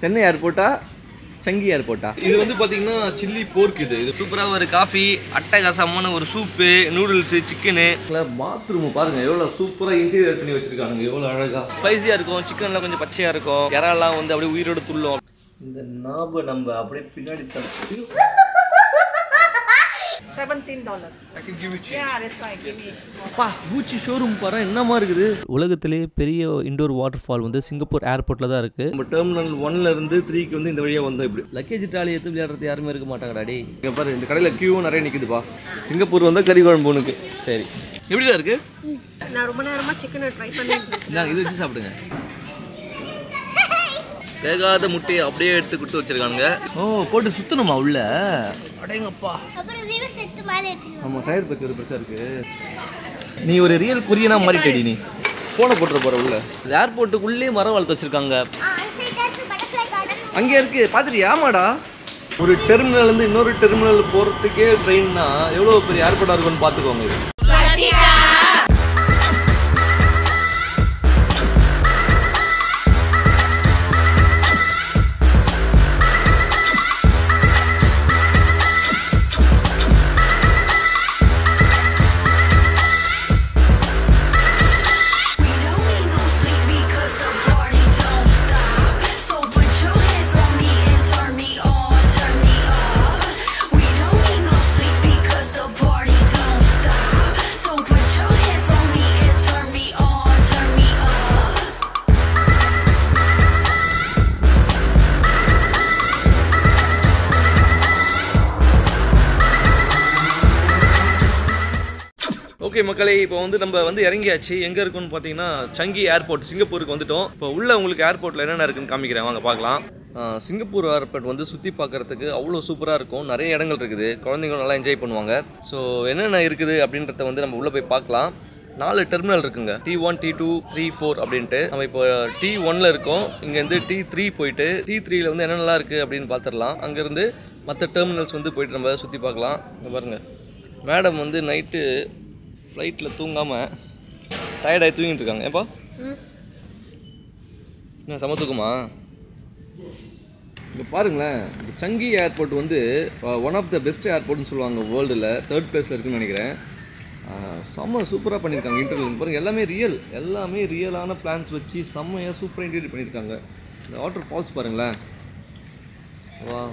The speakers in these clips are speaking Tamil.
சென்னை ஏர்போர்ட்டா சங்கி ஏர்போர்ட்டா? இது வந்து பார்த்தீங்கன்னா சில்லி போர்க். இது சூப்பராக ஒரு காஃபி, அட்டகாசமான ஒரு சூப்பு, நூடுல்ஸு, சிக்கனு. பாத்ரூம் பாருங்கள் எவ்வளோ சூப்பராக இன்டீரியர் பண்ணி வச்சுருக்காங்க, எவ்வளோ அழகாக. ஸ்பைஸியாக இருக்கும், சிக்கன்லாம் கொஞ்சம் பச்சையாக இருக்கும், இறாலாம் வந்து அப்படியே உயிரோடு துள்ளும். இந்த நாபை நம்ம அப்படியே பின்னாடி தள்ளி $17. I can give you change. Yeah, that's right. Give me. பா பூச்சி ஷோரூம் பாரு என்னமா இருக்குது. உலகத்திலே பெரிய இண்டோர் வாட்டர் ஃபால் வந்து சிங்கப்பூர் ஏர்போர்ட்டில் தான் இருக்குது. நம்ம டெர்மினல் 1ல இருந்து 3க்கு வந்து இந்த வழியாக வந்தோம். இப்படி லக்கேஜ் ட்ராலி எடுத்து விளையாடுறது யாருமே இருக்க மாட்டாங்கடா. டே இங்கே பாரு, இந்த கடையில் கியூவும் நிறைய நிற்குதுப்பா. சிங்கப்பூர் வந்தால் கறி குழம்பு உனக்கு. சரி எப்படிடா இருக்கு? நான் ரொம்ப நேரமாக சிக்கனை ட்ரை பண்ணிட்டு இந்தாங்க, இது வச்சு சாப்பிடுங்க. வேகாத முட்டையை அப்படியே எடுத்து கொடுத்து வச்சிருக்கானுங்க. ஓ போட்டு சுத்தணுமா உள்ள? அடேங்கப்பா. ஆமாம், டயர் பற்றி ஒரு பெருசாக இருக்கு. நீ ஒரு ரியல் கொரியனா மாறிட்டடி. நீ ஃபோனை போட்டுற போகிற உள்ள. ஏர்போர்ட்டுக்குள்ளேயே மரம் வளர்த்து வச்சிருக்காங்க. அங்கே இருக்கு பார்த்துட்டு. ஆமாடா, ஒரு டெர்மினல்லேருந்து இன்னொரு டெர்மினல் போகிறதுக்கே ட்ரெயின்னா எவ்வளோ பெரிய ஏர்போர்ட்டாக இருக்குன்னு பார்த்துக்கோங்க. இது ஓகே மக்களே, இப்போ வந்து நம்ம வந்து இறங்கியாச்சு. எங்கே இருக்குன்னு பார்த்தீங்கன்னா சங்கி ஏர்போர்ட், சிங்கப்பூருக்கு வந்துட்டோம். இப்போ உள்ள உங்களுக்கு ஏர்போர்ட்டில் என்னென்ன இருக்குன்னு காமிக்கிறேன், வாங்க பார்க்கலாம். சிங்கப்பூர் ஏர்போர்ட் வந்து சுற்றி பார்க்குறதுக்கு அவ்வளோ சூப்பராக இருக்கும். நிறைய இடங்கள் இருக்குது, குழந்தைங்களும் நல்லா என்ஜாய் பண்ணுவாங்க. ஸோ என்னென்ன இருக்குது அப்படின்றத வந்து நம்ம உள்ளே போய் பார்க்கலாம். 4 டெர்மினல் இருக்குங்க, T1, T2, 3, 4 அப்படின்ட்டு. நம்ம இப்போ T1ல் இருக்கோம். இங்கேருந்து T3 போயிட்டு T3யில் வந்து என்னென்னலாம் இருக்குது அப்படின்னு பார்த்துடலாம். அங்கேருந்து மற்ற டெர்மினல்ஸ் வந்து போயிட்டு நம்ம சுற்றி பார்க்கலாம். இங்கே பாருங்கள், மேடம் வந்து நைட்டு ஃப்ளைட்டில் தூங்காமல் டயர்டாகி தூங்கிட்டு இருக்காங்க. ஏப்பா என்ன செம தூக்கமா? இங்கே பாருங்களேன், இந்த சங்கி ஏர்போர்ட் வந்து ஒன் ஆஃப் த பெஸ்ட் ஏர்போர்ட்னு சொல்லுவாங்க வேர்ல்டில். 3rd பிளேஸில் இருக்குதுன்னு நினைக்கிறேன். செம்ம சூப்பராக பண்ணியிருக்காங்க. இன்டர்வியூ பாருங்கள், எல்லாமே ரியலான பிளான்ஸ் வச்சு செம்மையாக சூப்பராக இன்டீரியர் பண்ணியிருக்காங்க. இந்த வாட்டர் ஃபால்ஸ் பாருங்களேன், வா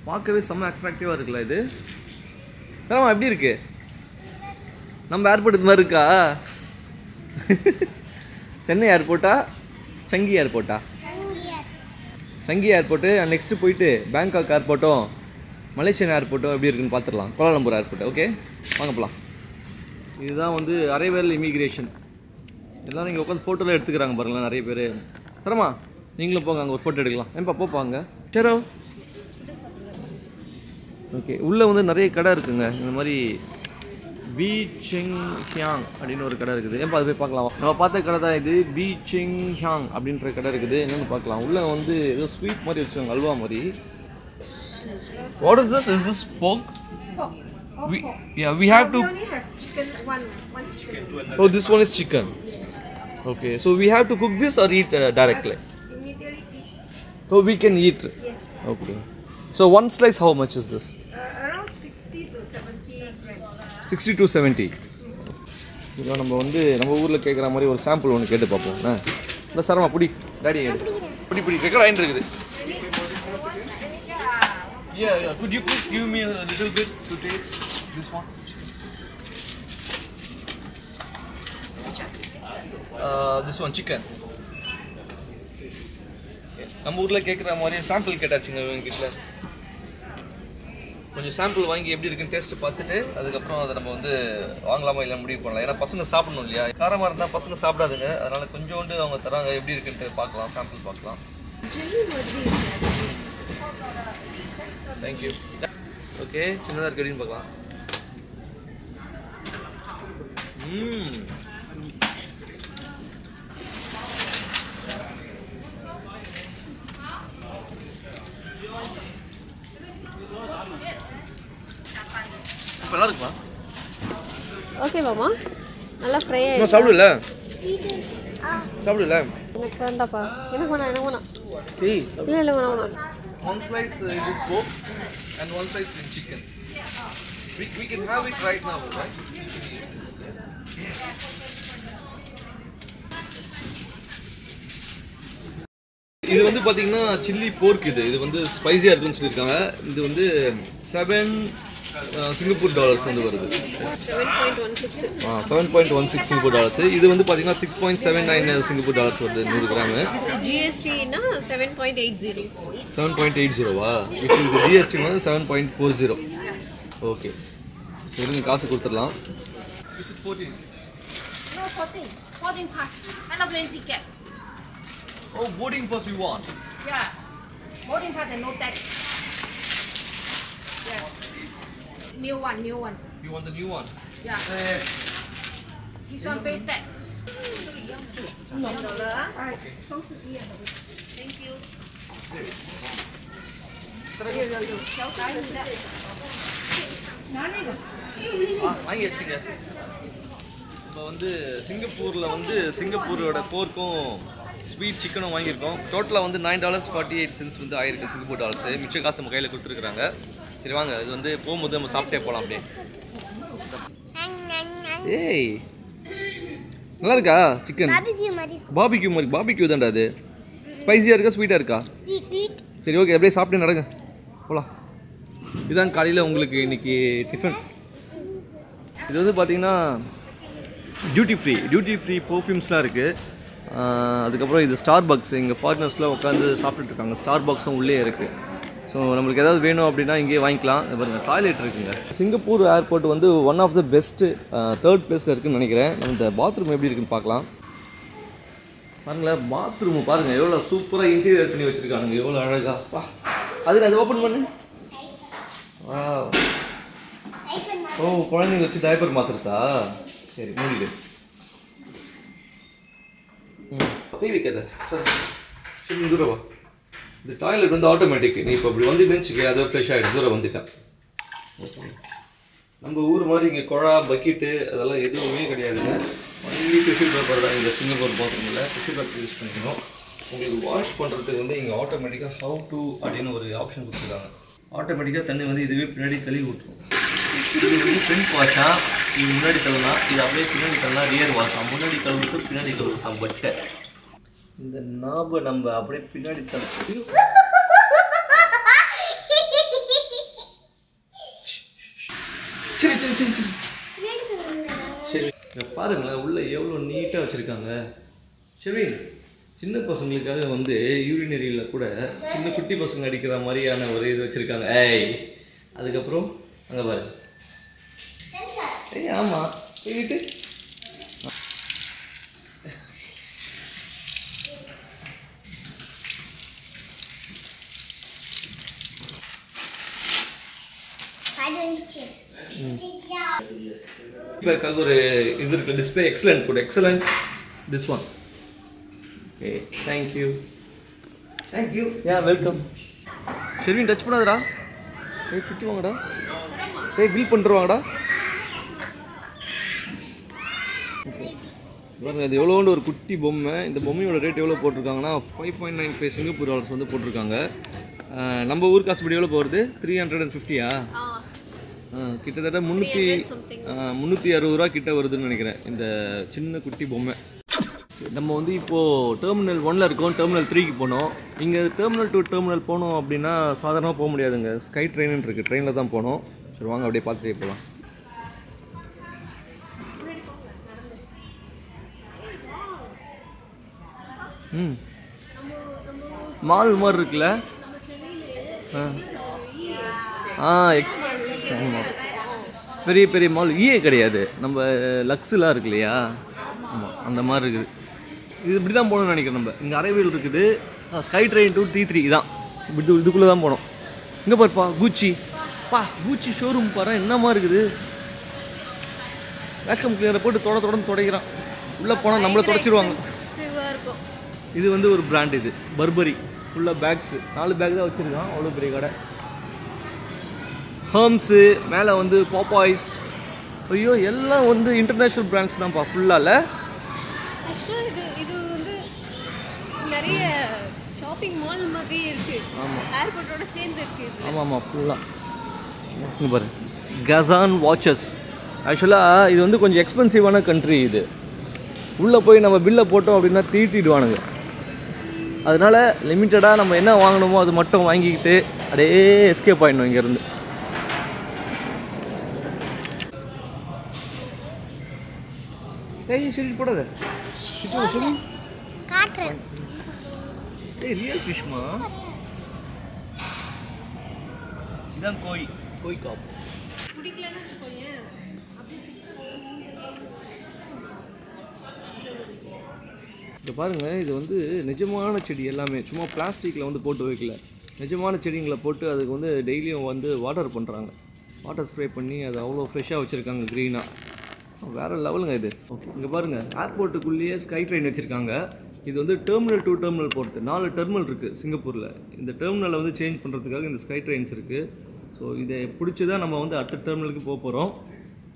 பார்க்கவே செம்ம அட்ராக்டிவாக இருக்குல்ல இது. சரிம்மா எப்படி இருக்குது நம்ம ஏர்போர்ட்? இது மாதிரி இருக்கா? சென்னை ஏர்போர்ட்டா சங்கி ஏர்போர்ட்டா? சங்கி ஏர்போர்ட்டு. நெக்ஸ்ட்டு போயிட்டு பேங்காக் ஏர்போர்ட்டும் மலேசியன் ஏர்போர்ட்டும் எப்படி இருக்குன்னு பார்த்துடலாம். Kuala Lumpur airport. ஓகே வாங்க போகலாம். இதுதான் வந்து அரைவேல் இமிக்ரேஷன். எல்லோரும் இங்கே உட்காந்து ஃபோட்டோலாம் எடுத்துக்கிறாங்க பாருங்களேன் நிறைய பேர். சரிம்மா நீங்களும் போங்க, அங்கே ஒரு ஃபோட்டோ எடுக்கலாம். ஏன்பா போப்பாங்க. சரோ ஓகே. உள்ளே வந்து நிறைய கடை இருக்குங்க. இந்த மாதிரி பி செங் ஹியாங் அப்படின்னு ஒரு கடை இருக்குது. ஏன்பா அது போய் பார்க்கலாம். நம்ம பார்த்த கடை தான் இது. பி செங் ஹியாங் அப்படின்ற கடை இருக்குது. என்னென்னு பார்க்கலாம். உள்ளே வந்து ஏதோ ஸ்வீட் மாதிரி வச்சுருக்காங்க, அல்வா மாதிரி. What is this? Is this pork? We have to. We only have chicken, one chicken. Oh, this one is chicken. Okay, so we have to cook this or eat directly? Immediately eat. Oh, we can eat. Yes. Okay. So one slice, how much is this? Around 60 to 70 grams. 60 to 70. சரி, நம்ம வந்து நம்ம ஊரில் கேட்குற மாதிரி ஒரு சாம்பிள் ஒன்று கேட்டு பார்ப்போம். இந்த சரமா புடி டாடி புடி ரெக்கார்ட் ஆகிட்டு இருக்குது. Yeah, could you please give me a little bit to taste this one? This one chicken. நம்ம ஊரில் கேட்குற மாதிரி சாம்பிள் கேட்டாச்சுங்க இவங்க கிட்ட. கொஞ்சம் சாம்பிள் வாங்கி எப்படி இருக்குன்னு டேஸ்ட்டு பார்த்துட்டு அதுக்கப்புறம் அதை நம்ம வந்து வாங்கலாமா இல்லை முடிவு பண்ணலாம். ஏன்னா பசங்க சாப்பிடணும் இல்லையா? காரமாக இருந்தால் பசங்க சாப்பிடாதுங்க. அதனால் கொஞ்சோண்டு அவங்க தராங்க, எப்படி இருக்குன்ட்டு பார்க்கலாம், சாம்பிள் பார்க்கலாம். தேங்க்யூ. ஓகே, சின்னதாக இருக்கு அப்படின்னு பார்க்கலாம். நல்லா இருக்குமா? ஓகே மாமா, நல்லா ஃப்ரை சாப்பிடல. சாப்பிடல. எனக்கு வேண்டாப்பா. எனக்கு வேணாம். Hey, இல்லை வேணாம். one slice it is pork and one slice in chicken. We can have it right now, right? இது வந்து பாத்தீங்கன்னா சில்லி போர்க் இது வந்து ஸ்பைசியா இருக்குன்னு சொல்லியிருக்காங்க. இது வந்து 7 சிங்கப்பூர் டாலர்ஸ் வந்து வருது. 7.16 சிங்கப்பூர் டாலர்ஸ். இது வந்து பாத்தீங்கன்னா 6.79 சிங்கப்பூர் டாலர்ஸ் வருது 100 கிராம். ஜிஎஸ்டினா 7.80. 7.80வா? இப்போ இது ஜிஎஸ்டி வந்து 7.40. ஓகே, சரிங்க, காசு கொடுத்துடலாம். Is it 14? No, 14. 14 pass. And a plane ticket. Oh, boarding pass you want? Yeah. Boarding pass and no tax. Yes. New one. You want the new one? Yeah. This one pay tax. $10. Okay. Thank you. வாங்கி வச்சுங்க. இப்போ வந்து சிங்கப்பூரில் வந்து சிங்கப்பூரோட போர்க்கும் ஸ்வீட் சிக்கனும் வாங்கியிருக்கோம். டோட்டலாக வந்து $9.48 வந்து ஆயிருக்கு சிங்கப்பூர் டாலர்ஸ். மிச்ச காசு நம்ம கையில் கொடுத்துருக்குறாங்க. சரி வாங்க, இது வந்து போகும்போது நம்ம சாப்பிட்டே போகலாம் அப்படியே. ஏய், நல்லா இருக்கா சிக்கன்? பாபிக்யூ மாதிரி. பாபிக்யூ தான்டா அது. ஸ்பைசியாக இருக்கா ஸ்வீட்டாக இருக்கா? சரி ஓகே, அப்படியே சாப்பிட்டு நடங்க போகலாம். இதுதான் காலையில் உங்களுக்கு இன்றைக்கி டிஃபன். இது வந்து பார்த்திங்கன்னா டியூட்டி ஃப்ரீ பர்ஃப்யூம்ஸ்லாம் இருக்குது. அதுக்கப்புறம் இது ஸ்டார்பக்ஸ். இங்கே ஃபாரினர்ஸ்லாம் உட்காந்து சாப்பிட்டுட்ருக்காங்க. ஸ்டார்பக்ஸும் உள்ளே இருக்குது. ஸோ நம்மளுக்கு ஏதாவது வேணும் அப்படின்னா இங்கேயே வாங்கிக்கலாம். பாருங்கள், டாய்லெட் இருக்குங்க. சிங்கப்பூர் ஏர்போர்ட் வந்து one of the best 3rd பிளேஸில் இருக்குதுன்னு நினைக்கிறேன். நம்ம இந்த பாத்ரூம் எப்படி இருக்குன்னு பார்க்கலாம். பாருங்களேன், பாத்ரூம் பாருங்கள் எவ்வளோ சூப்பராக இன்டீரியர் பண்ணி வச்சுருக்கானுங்க. எவ்வளோ அழகாக. அது ஓப்பன் பண்ணு. ஓ, குழந்தைங்க வச்சு டைப்பர் மாற்றுறதா? சரி, மூடிடு. கை வைக்காத. சரி, தூரம் வா. இந்த டாய்லெட் வந்து ஆட்டோமேட்டிக். நீ இப்போ அப்படி வந்து நினச்சிக்க, அதை ஃப்ரெஷ் ஆகிடும். தூரம் வந்துட்டேன். நம்ம ஊர் மாதிரி இங்கே குழா பக்கெட்டு அதெல்லாம் எதுவுமே கிடையாதுங்க. ஒன்லி டிஷ்யூ பேப்பர் தான். இந்த சிங்கப்பூர் பாத்ரூமில் டிஷ்யூ பேப்பர் யூஸ் பண்ணிக்கணும். உங்களுக்கு வாஷ் பண்ணுறதுக்கு வந்து இங்கே ஆட்டோமேட்டிக்காக ஹவு டு அப்படின்னு ஒரு ஆப்ஷன் கொடுத்துருக்காங்க. ஆட்டோமேட்டிக்காக தண்ணி வந்து இதுவே பின்னாடி கழுவி விட்டுரும். இது வந்து ஃப்ரண்ட் வாஷா, இது முன்னாடி கழுவுனா, இது அப்படியே பின்னாடி கழுவுனா ரியர் வாஷா. முன்னாடி கழுவுட்டு பின்னாடி கழுவுட்டான் பட்டை. இந்த நாபை நம்ம அப்படியே பின்னாடி தள்ளி. சரி பாருங்களேன், உள்ள எவ்வளோ நீட்டாக வச்சுருக்காங்க. சரி, சின்ன பசங்களுக்காக வந்து யூரினரியில் கூட சின்ன குட்டி பசங்க அடிக்கிற மாதிரியான ஒரு இது வச்சுருக்காங்க. ஏய், அதுக்கப்புறம் அங்கே பாரு. ஏய் ஆமாம், போயிட்டு இப்போ ஒரு இது இருக்கு, டிஸ்பிளே எக்ஸலண்ட் கூட. Excellent this one. Okay, thank you. Yeah, welcome. சரி, டச் பண்ணாதடா. ஏய், திட்டுவாங்கடா. ஏய், பில் பண்ணுறவாங்கடா. பாருங்க, அது எவ்வளோண்டு ஒரு குட்டி பொம்மை. இந்த பொம்மையோட ரேட் எவ்வளோ போட்டிருக்காங்கன்னா 5.95 சிங்கப்பூர் டாலர்ஸ் வந்து போட்டிருக்காங்க. நம்ம ஊர் காசுபடி எவ்வளோ போகிறது? 350யா? கிட்டத்தட்ட 360 ரூபா கிட்ட வருதுன்னு நினைக்கிறேன் இந்த சின்ன குட்டி பொம்மை. நம்ம வந்து இப்போது டெர்மினல் 1ல் இருக்கோம். டெர்மினல் 3க்கு போனோம். இங்கே டெர்மினல் 2 டெர்மினல் போனோம் அப்படின்னா சாதாரணமாக போக முடியாதுங்க. ஸ்கை ட்ரெயின்னு இருக்குது, ட்ரெயினில் தான் போனோம். சரி வாங்க, அப்படியே பார்த்துட்டே போகலாம். மால் மாதிரி இருக்குல்ல? பெரிய பெரிய மால் கிடையாது. நம்ம லக்ஸுலாம் இருக்கு இல்லையா? ஆமாம், அந்த மாதிரி இருக்குது. இது இப்படி தான் போகணும்னு நினைக்கிறேன். நம்ம இங்கே அரைவேல் இருக்குது. ஸ்கை ட்ரெயின் டு T3 தான். இதுக்குள்ளே தான் போனோம். இங்கே பாருப்பா, கூச்சி ஷோரூம் பாரு, என்னமா இருக்குது. வேக்கம் கிளியரை போட்டு தொடர்ந்து துடைக்கிறான். உள்ளே போனால் நம்மளை தொடச்சிடுவாங்க. இது வந்து ஒரு பிராண்ட். இது பர்பரி. ஃபுல்லாக பேக்ஸு, 4 பேக் தான் வச்சுருக்கான். அவ்வளோ பெரிய கடை. ஹர்ம்ஸு, மேலே வந்து பாப்பாய்ஸ். ஐயோ, எல்லாம் வந்து இன்டர்நேஷ்னல் பிராண்ட்ஸ் தான்ப்பா ஃபுல்லாக. இது வந்து நிறைய ஷாப்பிங் மால் மாதிரி இருக்கு. ஆமா. ஏர்போர்ட்டோட சேர்ந்து இருக்கு இது. ஆமாம் ஃபுல்லாக இங்கே பாரு கசான் வாட்சஸ். ஆக்சுவலாக இது வந்து கொஞ்சம் எக்ஸ்பென்சிவான கண்ட்ரி. இது உள்ளே போய் நம்ம பில்லை போட்டோம் அப்படின்னா தீட்டிடுவானுங்க. அதனால் லிமிட்டடாக நம்ம என்ன வாங்கணுமோ அது மட்டும் வாங்கிக்கிட்டு அப்படியே எஸ்கேப் ஆகிடணும் இங்கேருந்து. ஏய் சரி போடாத சரி காட்டுறேன். ஏய் ரியல் ஃபிஷ்மா. இதான் கோய் காப். பிடிக்கலன்னு வச்சுக்கோயேன். இதை பாருங்கள், இது வந்து நிஜமான செடி எல்லாமே, சும்மா பிளாஸ்டிக்கில் வந்து போட்டு வைக்கல. நிஜமான செடிங்களை போட்டு அதுக்கு வந்து டெய்லியும் வந்து வாட்டர் பண்ணுறாங்க. வாட்டர் ஸ்ப்ரே பண்ணி அதை அவ்வளோ ஃப்ரெஷ்ஷாக வச்சுருக்காங்க க்ரீனாக. வேறு லெவலுங்க இது. ஓகே இங்கே பாருங்கள், ஏர்போர்ட்டுக்குள்ளேயே ஸ்கை ட்ரெயின் வச்சுருக்காங்க. இது வந்து டெர்மினல் டு டெர்மினல் போகிறது. 4 டெர்மினல் இருக்குது சிங்கப்பூரில். இந்த டெர்மினலை வந்து சேஞ்ச் பண்ணுறதுக்காக இந்த ஸ்கை ட்ரெயின்ஸ் இருக்குது. ஸோ இதை பிடிச்சி தான் நம்ம வந்து அடுத்த டெர்மினலுக்கு போக போகிறோம்.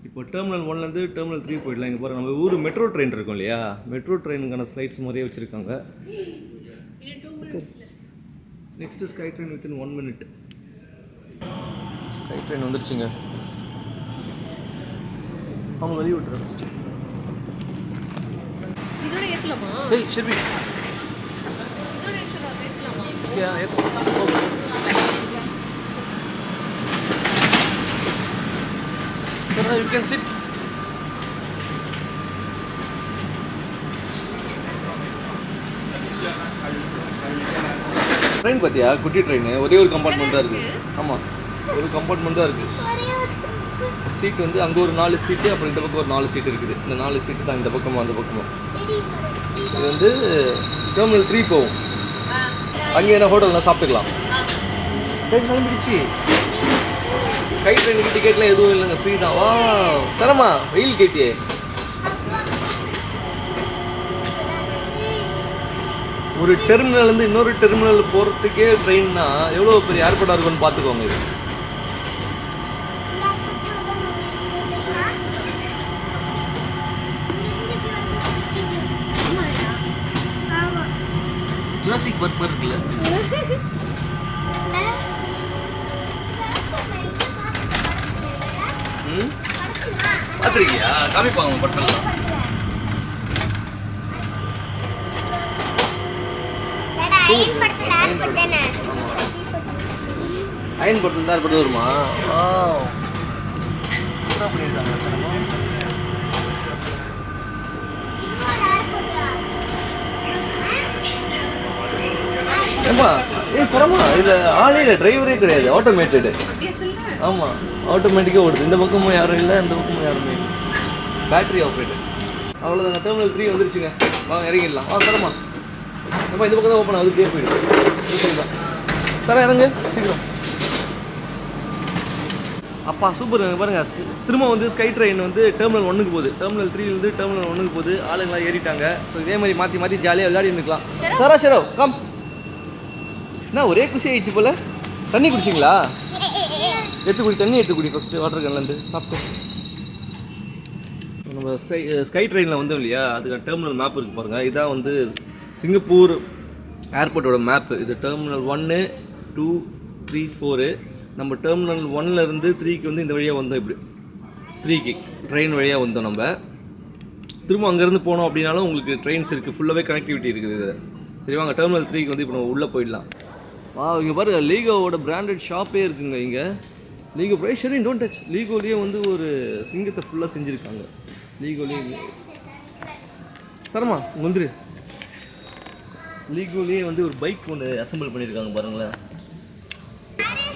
இப்போ டெர்மினல் 1லேருந்து டெர்மினல் 3 போயிடலாம். இங்கே பாருங்கள், நம்ம ஊர் மெட்ரோ ட்ரெயின் இருக்கும் இல்லையா, மெட்ரோ ட்ரெயினுக்கான ஸ்லைட்ஸ் மாதிரியே வச்சுருக்காங்க. Next sky train within 1 minute. Sky train வந்துருச்சுங்க. அவங்க வெளியே விட்டுறேன் ஃபஸ்ட்டு. இதோட ஏற்றலாமா? ஏய் ஷெர்வி, இதோட ஏற்றலாமா? Sir, you can sit. Train பார்த்தியா, குட்டி ட்ரெயின், ஒரே ஒரு கம்பார்ட்மெண்ட் தான் இருக்குது. ஆமாம், ஒரு கம்பார்ட்மெண்ட் தான் இருக்குது. சீட் வந்து அங்கே ஒரு 4 சீட்டு, அப்புறம் இந்த பக்கம் ஒரு 4 சீட்டு இருக்குது. இந்த 4 சீட்டு தான் இந்த பக்கமாக அந்த பக்கமாக. இது வந்து டெர்மினல் 3 போகும். அங்கே என்ன ஹோட்டல்லாம் சாப்பிட்டுக்கலாம். ட்ரெயின் கிளம்பிடுச்சு. ஸ்கை ட்ரெயினுக்கு டிக்கெட்லாம் எதுவும் இல்லைங்க, ஃப்ரீ தான். வா சரமா, வெயில் கேட்டியே. ஒரு டெர்மினல்லேருந்து இன்னொரு டெர்மினல் போகிறதுக்கே ட்ரெயின்னா எவ்வளோ பெரிய ஏர்போர்ட்டாக இருக்குன்னு பார்த்துக்கோங்க. இது ஜுராசிக் பார்க் மாதிரி இருக்குல்ல. பார்த்துருக்கியா? காமிப்பாங்க பட்டெல்லாம். அயன் படத்தில் தான் ஏற்பட்டு வருமா? பண்ணியிருக்காங்க சரமா. ஏமா ஏய் சரமா, இதில் ஆளே இல்லை, டிரைவரே கிடையாது, ஆட்டோமேட்டடு. ஆமாம், ஆட்டோமேட்டிக்காக ஓடுது. இந்த பக்கமும் யாரும் இல்லை, இந்த பக்கமும் யாருமே இல்லை, பேட்டரி ஆப்ரேட்டட். அவ்வளோதாங்க, டெர்மினல் 3 வந்துருச்சுங்க. வாங்க இறங்கிடலாம். சரமா நம்ம இந்த பக்கம் தான் ஓப்பன் ஆகுது, இப்படியே போயிடும். சரிதான் சார், இறங்கு சீக்கிரம். அப்பா சூப்பர். பாருங்கள், திரும்ப வந்து ஸ்கை ட்ரெயின் வந்து டெர்மினல் 1க்கு போகுது. டெர்மினல் 3லேருந்து டெர்மினல் 1க்கு போகுது. ஆளுங்களாம் ஏறிட்டாங்க. ஸோ இதே மாதிரி மாற்றி மாற்றி ஜாலியாக விளையாடி இருந்துக்கலாம். சரா ஷரோ கம். என்ன ஒரே குஷி ஆயிடுச்சு போல். தண்ணி குடிச்சிங்களா? தண்ணி எடுத்து குடி ஃபஸ்ட்டு, வாட்டர் கேன்லேருந்து சாப்பிட்டு. நம்ம ஸ்கை ட்ரெயினில் வந்தோம் இல்லையா, அதுக்கு டெர்மினல் மேப் இருக்குது பாருங்கள். இதான் வந்து சிங்கப்பூர் ஏர்போர்ட்டோட மேப்பு. இது டெர்மினல் 1, 2, 3, 4. நம்ம டெர்மினல் 1லேருந்து 3க்கு வந்து இந்த வழியாக வந்தோம். இப்படி 3க்கு ட்ரெயின் வழியாக வந்தோம். நம்ம திரும்ப அங்கேருந்து போனோம் அப்படின்னாலும் உங்களுக்கு ட்ரெயின்ஸ் இருக்குது, ஃபுல்லாகவே கனெக்டிவிட்டி இருக்குது இதில். சரி வாங்க, டெர்மினல் 3க்கு வந்து இப்போ நம்ம உள்ளே போயிடலாம். இங்கே பாரு, லீகோவோட பிராண்டட் ஷாப்பே இருக்குங்க இங்கே. லீகோ ப்ரைஷரி டோன்ட் டச். லீகோலேயே வந்து ஒரு சிங்கத்தை ஃபுல்லாக செஞ்சுருக்காங்க. லீகோலேயே சரமா வந்துரு. லீகோலேயே வந்து ஒரு பைக் ஒன்று அசம்பிள் பண்ணியிருக்காங்க பாருங்களேன்.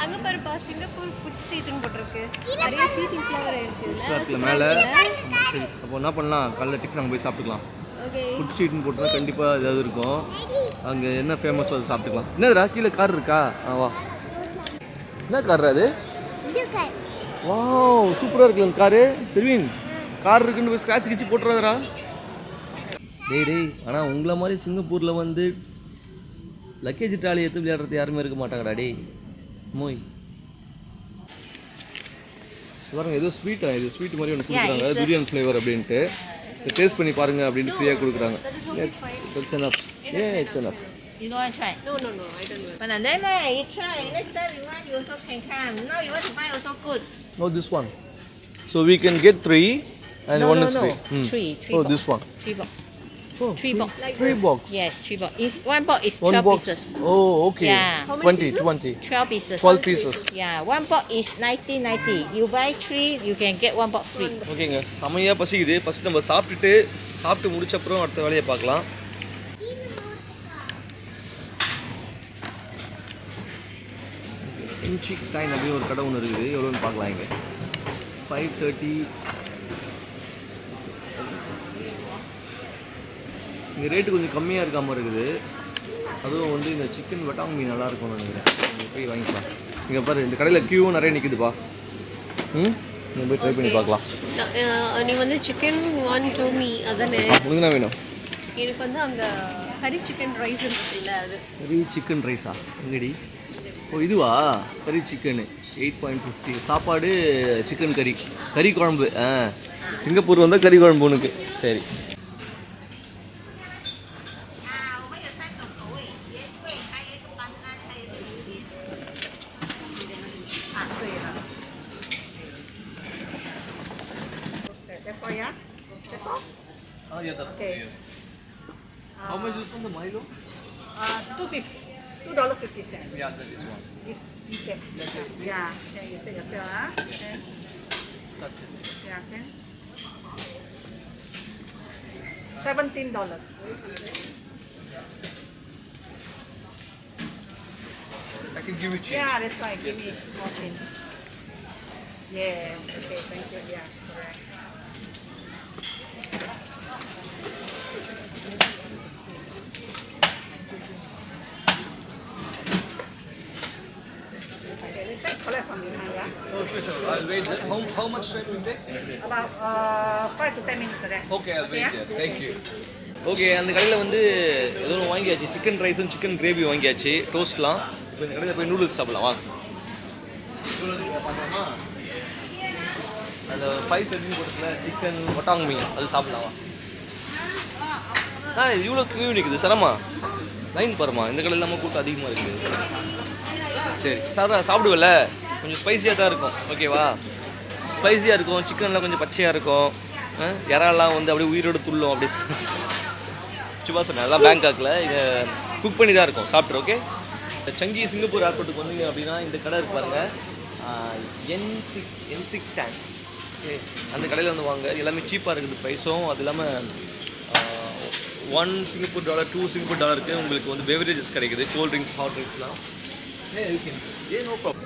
அங்க பாருப்பா, சிங்கப்பூர் ஃபுட் ஸ்ட்ரீட்னு போட்டிருக்கு. நிறைய சீட்டிங் ஃப்ளவர் இருக்கு மேலே. சரி, அப்போ என்ன பண்ணலாம், காலைல டிஃபன் அங்கே போய் சாப்பிட்டுக்கலாம். ஓகே, ஃபுட் ஸ்ட்ரீட்னு போட்டால் கண்டிப்பாக ஏதாவது இருக்கும். அங்கே என்ன ஃபேமஸோ அதை சாப்பிட்டுக்கலாம். என்னதுடா கீழே கார் இருக்கா? வா. என்ன கார் அது? வா சூப்பராக இருக்குல்ல அந்த காரு. செர்வின், கார் இருக்குன்னு போய் ஸ்க்ராட்ச் கிச்சு போட்டுறாதரா. டேய் ஆனால் உங்களை மாதிரி சிங்கப்பூரில் வந்து லக்கேஜ் ட்ராலி எடுத்து விளையாடுறது யாருமே இருக்க மாட்டாங்கடா. டேய் மோய் பாருங்க, ஏதோ ஸ்வீட்டா, இது ஸ்வீட் மாதிரி ஒன்று கொடுக்குறாங்க, துரியன் ஃப்ளேவர் அப்படின்ட்டு. சரி டேஸ்ட் பண்ணி பாருங்கள் அப்படின்ட்டு ஃப்ரீயாக கொடுக்குறாங்க. It's enough. It's enough. You don't want to try? No, I don't know. But then you try. Next time you want, you also can come. Now you want to buy also good. No, this one. So we can get 3 and No, one no, is no. free. Three Oh, box. this one. 3 box. Oh, 3 box. 3 box. Yes, 3 box. One box is 1 12 box. pieces. Oh, okay. Yeah. How many 20, pieces? 20. 12 pieces. 12 pieces. Yeah, 1 box is 90. You buy 3, you can get 1 box free. ஓகேங்க செமையாக பசிக்குது. ஃபர்ஸ்ட் நம்ம சாப்பிட்டு முடிச்ச அப்புறம் அடுத்த வேலையை பார்க்கலாம். இன்ச்சிக் டைன் அப்படின்னு ஒரு கடை ஒன்று இருக்குது. எவ்வளோன்னு பார்க்கலாம் இங்கே 530. இங்கே ரேட்டு கொஞ்சம் கம்மியாக இருக்காமல் இருக்குது. அதுவும் வந்து இந்த சிக்கன் வட்டாங் மீன் நல்லா இருக்கும்னு நினைக்கிறேன். இங்கே போய் வாங்கிக்கலாம். இங்கே பாரு இந்த கடையில் க்யூவும் நிறைய நிற்குதுப்பா. நீங்கள் போய் ட்ரை பண்ணி பார்க்கலாம். நீ வந்து சிக்கன் 1 2 மீ அதானே? உனக்கு என்ன வேணும்? எனக்கு வந்து அங்கே கறி சிக்கன் ரைஸ் இருக்குல்ல அது. கறி சிக்கன் ரைஸா? எங்கடி? ஓ இதுவா? கறி சிக்கனு 8.50. சாப்பாடு சிக்கன் கறி குழம்பு. சிங்கப்பூர் வந்தால் கறி குழம்பு உனக்கு. சரி That's all, yeah? That's all? Okay. How much is on the Milo? $2.50. Yeah, that is one. You take. Yeah. Then you take yourself, huh? Okay. That's it. Yeah, okay. $17. I can give you change. Yeah, that's right. Give me Yes. more change. Yeah. Okay. Thank you. Yeah. Correct. Okay, let's take collect from behind, yeah? Oh, sure. I'll wait there. How much time will it take? About 5 to 10 minutes of that. Okay, I'll wait yeah? there. Thank you. Okay அந்த கடையில் வந்து ஏதோ ஒன்று வாங்கியாச்சு. சிக்கன் ரைஸும் சிக்கன் கிரேவி வாங்கியாச்சு. டோஸ்ட்லாம். இப்போ இந்த கடையில் போய் நூடுல்ஸ் சாப்பிடலாம் வாங்க. பார்க்கலாமா? அதில் 530 கொடுத்துல சிக்கன் வட்டாங் மீன் அது சாப்பிடலாமா? இது இவ்வளோ கியூ நிற்குது சரமா. லைன் பாருமா. இந்த கடையில் நம்ம கூட்டம் அதிகமாக இருக்குது. சரி சார் சாப்பிடுவல கொஞ்சம் ஸ்பைஸியாக தான் இருக்கும். ஓகேவா? ஸ்பைஸியாக இருக்கும். சிக்கன்லாம் கொஞ்சம் பச்சையாக இருக்கும். இறாலாம் வந்து அப்படியே உயிரோடு துள்ளும். அப்படியே சும்மா சொன்னேன் எல்லாம் பேங்காக்கில் இதை குக் பண்ணி தான் இருக்கும். சாப்பிட்ரு. ஓகே சங்கி சிங்கப்பூர் ஏர்போர்ட்டுக்கு வந்தீங்க அப்படின்னா இந்த கடை இருக்கு பாருங்கள். என்சிக் டேங்க். ஓகே அந்த கடையில் வந்து வாங்க. எல்லாமே சீப்பாக இருக்குது ப்ரைஸும். அது இல்லாமல் $1 சிங்கப்பூர் $2 சிங்கப்பூர் டாலருக்கு உங்களுக்கு வந்து பெவரேஜஸ் கிடைக்குது. கோல்ட் ட்ரிங்க்ஸ் ஹாட் ட்ரிங்க்ஸ்லாம். No problem.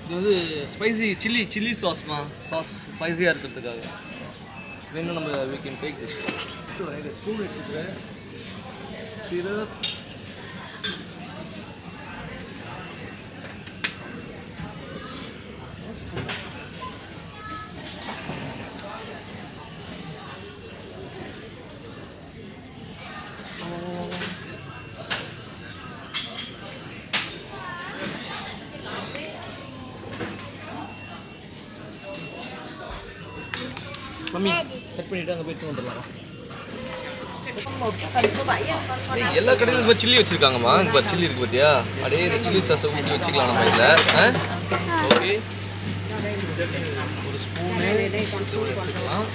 இது வந்து ஸ்பைசி சில்லி சாஸ்மா. சாஸ் ஸ்பைஸியாக இருக்கிறதுக்காக வேணும் நம்ம we can take this. Spoon எடுத்துக்கிறேன். சிரப் மம்மி கட் பண்ணிட்டு அங்கே போயிட்டு வந்துடலாம். எல்லா கடையிலும் இது மாதிரி சில்லி வச்சிருக்காங்கம்மா. இப்போ சில்லி இருக்கு பார்த்தியா? அப்படியே இந்த சில்லி சாஸை ஊற்றி வச்சுக்கலாம் நம்ம இதில். ஓகே ஒரு ஸ்பூனு எடுத்துக்கலாம்.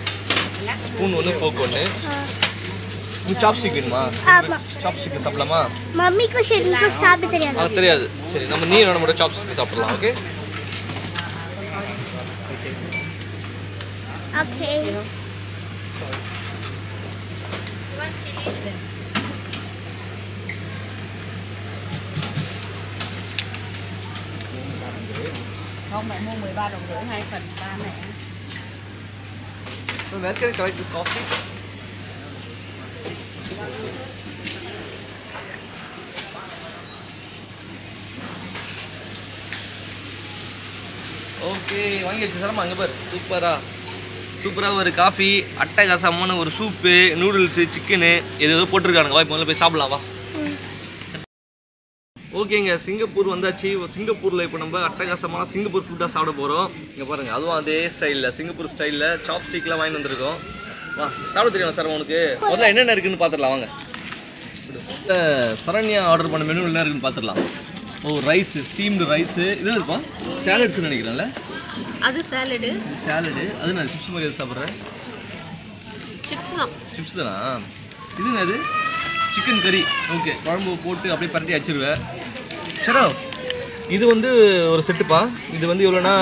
ஸ்பூன் ஒன்று ஃபோக் ஒன்று. சாப்ஸ்டிக் வேணுமா? சாப்ஸ்டிக் சாப்பிடலாமா? மம்மிக்கு ஷெட்னுக்கு சாப்பிட தெரியாது. தெரியாது. சரி நம்ம நீ நம்மளோட சாப்ஸ்டிக் சாப்பிடலாம். Okay okay Không, mẹ mua 13 đồng rưỡi 2 phần ba mẹ. Let's get collect the coffee. Okay வாங்கி வச்சுக்கிறோமா? அங்கே பாரு சூப்பராக ஒரு காஃபி, அட்டகாசமான ஒரு சூப்பு, நூடுல்ஸு, சிக்கனு ஏதோ போட்டிருக்கானுங்க. வா இப்போ முதல்ல போய் சாப்பிடலாம் வா. ஓகேங்க சிங்கப்பூர் வந்தாச்சு. சிங்கப்பூரில் இப்போ நம்ம அட்டகாசமான சிங்கப்பூர் ஃபுட்டாக சாப்பிட போகிறோம். இங்கே பாருங்கள் அதுவும் அதே ஸ்டைலில் சிங்கப்பூர் ஸ்டைலில் சாப்ஸ்டிக்லாம் வாங்கி வந்திருக்கோம். வா சாப்பிட தெரியும் சார் உனக்கு முதல்ல என்னென்ன இருக்குன்னு பார்த்துடலாம் வாங்க. சரண்யா ஆர்டர் பண்ண மெனு என்ன இருக்குன்னு பார்த்துடலாம். ஓ ரைஸு, ஸ்டீம்டு ரைஸு இதெல்லாம் இருக்கும். சாலட்ஸ்ன்னு நினைக்கிறேன்ல. அது சாலடு. சாலடு அது நான் சிப்ஸ் மாதிரி எது சாப்பிட்றேன்? சிப்ஸ் தான். சிப்ஸ் தானா? இது என்னது? சிக்கன் கறி. ஓகே, குழம்பு போட்டு அப்படியே பரட்டி வச்சிருவேன். சரோ இது வந்து ஒரு செட்டுப்பா. இது வந்து எவ்வளோனா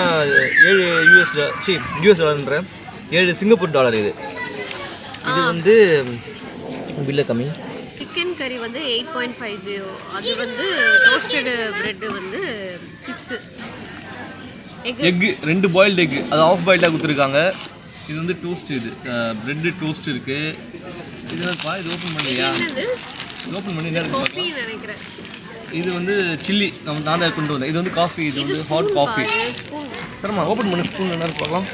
7 யூஎஸ் டாலர்ன்ற 7 சிங்கப்பூர் டாலர். இது வந்து பில்ல கம்மி. சிக்கன் கறி வந்து 8.50. அது வந்து டோஸ்டட் பிரெட் வந்து 6. எக்கு 2 பாயில்டு எக்கு, அது ஆஃப் பாயில்டாக கொடுத்துருக்காங்க. இது வந்து டோஸ்ட், இது பிரெட்டு டோஸ்ட் இருக்குது. இது என்னப்பா, இது ஓப்பன் பண்ணியா? ஓப்பன் பண்ணி என்ன காஃபி நினைக்கிறேன். இது வந்து சில்லி, நான் தான் கொண்டு வந்தேன். இது வந்து காஃபி, இது வந்து ஹாட் காஃபி. சரிம்மா ஓப்பன் பண்ணி ஸ்பூன் என்ன பார்க்கலாம்.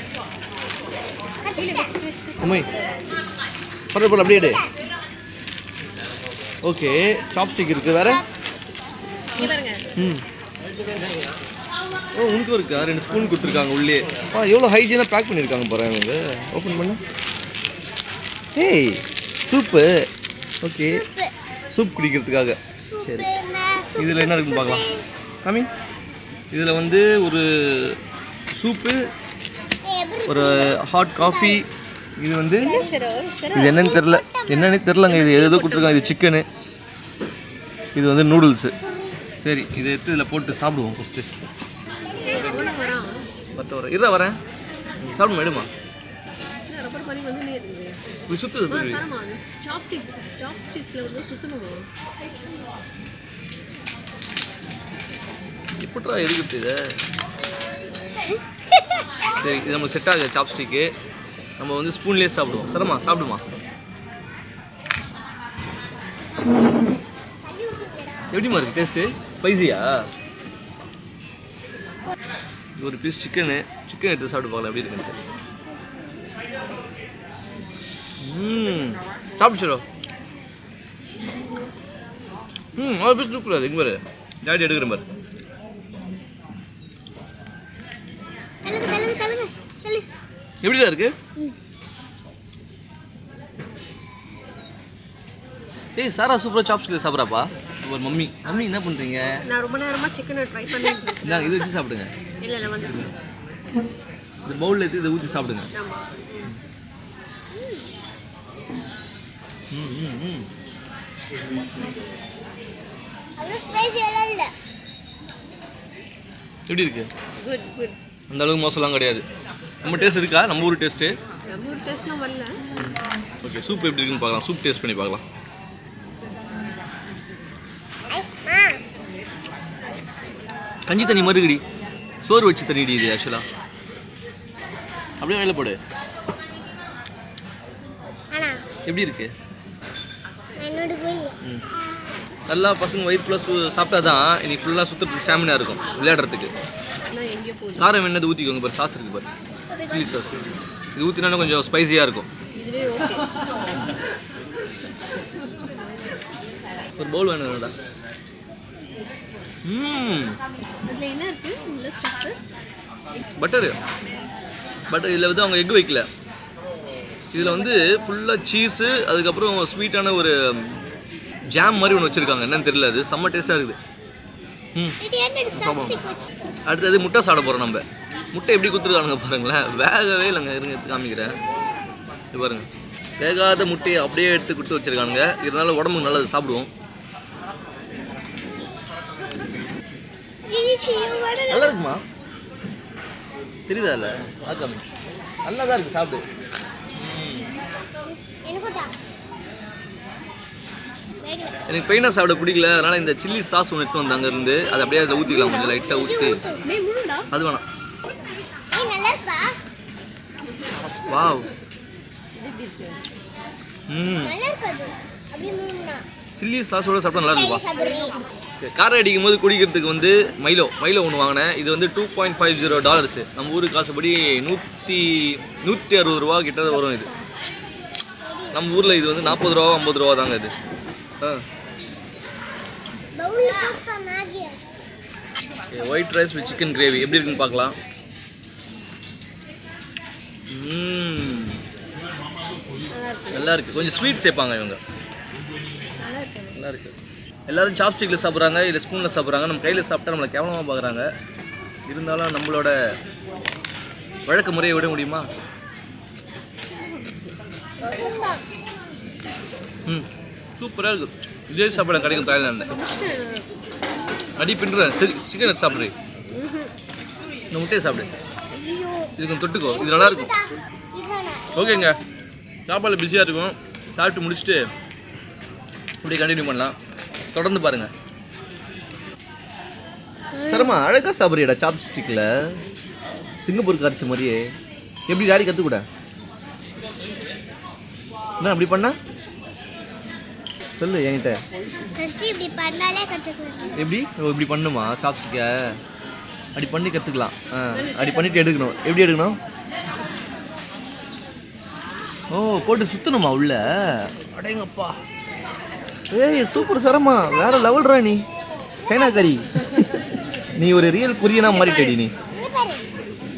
அம்மை பரவாயில்ல அப்படியே எடு. ஓகே, சாப்ஸ்டிக் இருக்குது. வேறு ஓ உனக்கும் இருக்கா? 2 ஸ்பூன் கொடுத்துருக்காங்க உள்ளே. எவ்வளோ ஹைஜீனாக பேக் பண்ணியிருக்காங்க பாரு. இவங்க ஓப்பன் பண்ணு. ஏய் சூப்பு. Okay, soup குடிக்கிறதுக்காக. சரி, இதில் என்ன இருக்குன்னு பார்க்கலாம். காமி, இதில் வந்து ஒரு சூப்பு, ஒரு ஹாட் காஃபி. இது வந்து இது என்னன்னு தெரிலங்க. இது எதோ கொடுத்துருக்காங்க. இது சிக்கனு, இது வந்து நூடுல்ஸு. சரி, இதை எடுத்து இதில் போட்டு சாப்பிடுவோம் ஃபஸ்ட்டு. வரேன் வரேன் சாப்பிடுமா எடுமா. சுற்றுது எப்படா எடுக்கிறது இதை? சரி, இது நம்மளுக்கு செட் ஆகுது சாப்ஸ்டிக்கு. நம்ம வந்து ஸ்பூன்லேயே சாப்பிடுவோம். சரிம்மா சாப்பிடுமா. எப்படிமா இருக்குது டேஸ்ட்டு? ஸ்பைசியா? ஒரு பீஸ் சிக்கன் எடுத்து சாப்பிட்டு பார்க்கலாம் எப்படி இருக்குன்னு. சாப்பிடுச்சோ. ஒரு பீஸ் தூக்கூடாது. இங்கே பாரு, டேடி எடுக்கிற மாதிரி. எப்படிதான் இருக்கு? ஏய் சாரா சூப்பராக சாப்ஸ்டிக் சாப்பிட்றாப்பா. ஒரு மம்மி என்ன பண்ணுறீங்க? நான் ரொம்ப நேரமாக சிக்கனை ட்ரை பண்ணிட்டு இருக்கேன். இது வச்சு சாப்பிடுங்க. இல்லை வந்துச்சு. இந்த பவுலில் எடுத்து இதை ஊற்றி சாப்பிடுங்க. ஆமாம். எப்படி இருக்கு? Good good. அந்த அளவுக்கு மோசம்லாம் கிடையாது. நம்ம டேஸ்ட் இருக்கா? நம்ம ஊர் டேஸ்ட்டு. நம்ம ஊர் டேஸ்ட்லாம் வரல. ஓகே, சூப் எப்படி இருக்குன்னு பார்க்கலாம். சூப் டேஸ்ட் பண்ணி பார்க்கலாம். கஞ்சி தண்ணி மறுகடி, சோறு வச்சு தண்ணிடி இது ஆக்சுவலாக. அப்படியே வேலை போடு. எப்படி இருக்கு? நல்லா பசங்க வயிறு ஃபுல்லாக சாப்பிட்டா தான் இன்னைக்கு ஃபுல்லாக சுற்றுறதுக்கு ஸ்டாமினா இருக்கும் விளையாடுறதுக்கு. காரம் என்னது ஊற்றிக்கோங்க பாரு. சாஸ் இருக்குது பாரு, சில்லி சாஸ். இது ஊற்றினா கொஞ்சம் ஸ்பைஸியாக இருக்கும். ஒரு பவுல் வேணும்டா. பட்டரு இதில் வந்து அவங்க எக் வைக்கல. இதில் வந்து ஃபுல்லாக சீஸு, அதுக்கப்புறம் ஸ்வீட்டான ஒரு ஜாம் மாதிரி ஒன்று வச்சுருக்காங்க. என்னன்னு தெரியல, அது செம்ம டேஸ்ட்டாக இருக்குது. ஆமாம். அடுத்தது முட்டை சாப்பிட போகிறோம். நம்ம முட்டை எப்படி கொடுத்துருக்கானுங்க பாருங்களேன். வேகவே இல்லைங்க. இருங்க எடுத்து காமிக்கிறேன். இது பாருங்கள், வேகாத முட்டையை அப்படியே எடுத்து கொடுத்து வச்சுருக்கானுங்க. இதனால உடம்புக்கு நல்லது, சாப்பிடுவோம். நல்லா இருக்குமா? தெரியுதா? இல்லை ஆக்காமி நல்லா தான் இருக்குது. சாப்பிடு. எனக்கு பெயினாக சாப்பிட பிடிக்கல, அதனால் இந்த சில்லி சாஸ் ஒன்று எடுத்து வந்து அங்கேருந்து அதை அப்படியே அதில் ஊற்றிக்கலாம். கொஞ்சம் லைட்டாக ஊற்றி. அது வேணாம். வாவ். சில்லி சாஸோட சாப்பிட்டா நல்லா இருக்குப்பா. காரை அடிக்கும் போது குடிக்கிறதுக்கு வந்து மைலோ ஒன்று வாங்கினேன். இது வந்து $2.50. நம்ம ஊருக்கு காசுபடி 160 ரூபா கிட்ட வரும். இது நம்ம ஊரில் இது வந்து 40 ரூபா 50 ரூபா தாங்க இது. White rice with chicken gravy எப்படி இருக்குன்னு பார்க்கலாம். நல்லா இருக்குது. கொஞ்சம் ஸ்வீட் சேர்ப்பாங்க இவங்க. நல்லா இருக்கு. நல்லா இருக்குது. எல்லோரும் சாப்ஸ்டிக்கில் சாப்பிட்றாங்க, இல்லை ஸ்பூனில் சாப்பிட்றாங்க. நம்ம கையில் சாப்பிட்டா நம்மளை கேவலமாக பார்க்குறாங்க. இருந்தாலும் நம்மளோட வழக்க முறையை விட முடியுமா? சூப்பராக இருக்குது. இதே சாப்பிட கிடைக்கும் தாய்லாண்டில். அடி பின்னுறேன். சரி, சிக்கன் எடுத்து சாப்பிட்றேன். இந்த முட்டையை சாப்பிடு. இதுக்கு தொட்டுக்கோ, இது நல்லாயிருக்கும். ஓகேங்க, சாப்பாடு பிஸியாக இருக்கும். சாப்பிட்டு முடிச்சுட்டு இப்படி கண்டினியூ பண்ணலாம். தொடர்ந்து பாருங்கள். சரிம்மா, அழகாக சாப்பிட்றியடா சாப்ஸ்டிக்கில். சிங்கப்பூர் காய்ச்ச மாதிரியே. எப்படி டாடி கற்றுக்கூட? என்ன அப்படி பண்ணா சொல்லு என்கிட்ட. இப்படி பண்ணாலே கற்றுக்கலாம். எப்படி இப்படி பண்ணுமா சாப்ஸ்டிக்கை? அப்படி பண்ணி கற்றுக்கலாம். அப்படி பண்ணிட்டு எடுக்கணும். எப்படி எடுக்கணும்? ஓ, போட்டு சுற்றணுமா உள்ள? அடேங்கப்பா. ஏய் சூப்பர் சரமா, வேற லெவல்ரா நீ. சைனா கறி. நீ ஒரு ரியல் கொரியனா மாறிட்டடி நீ.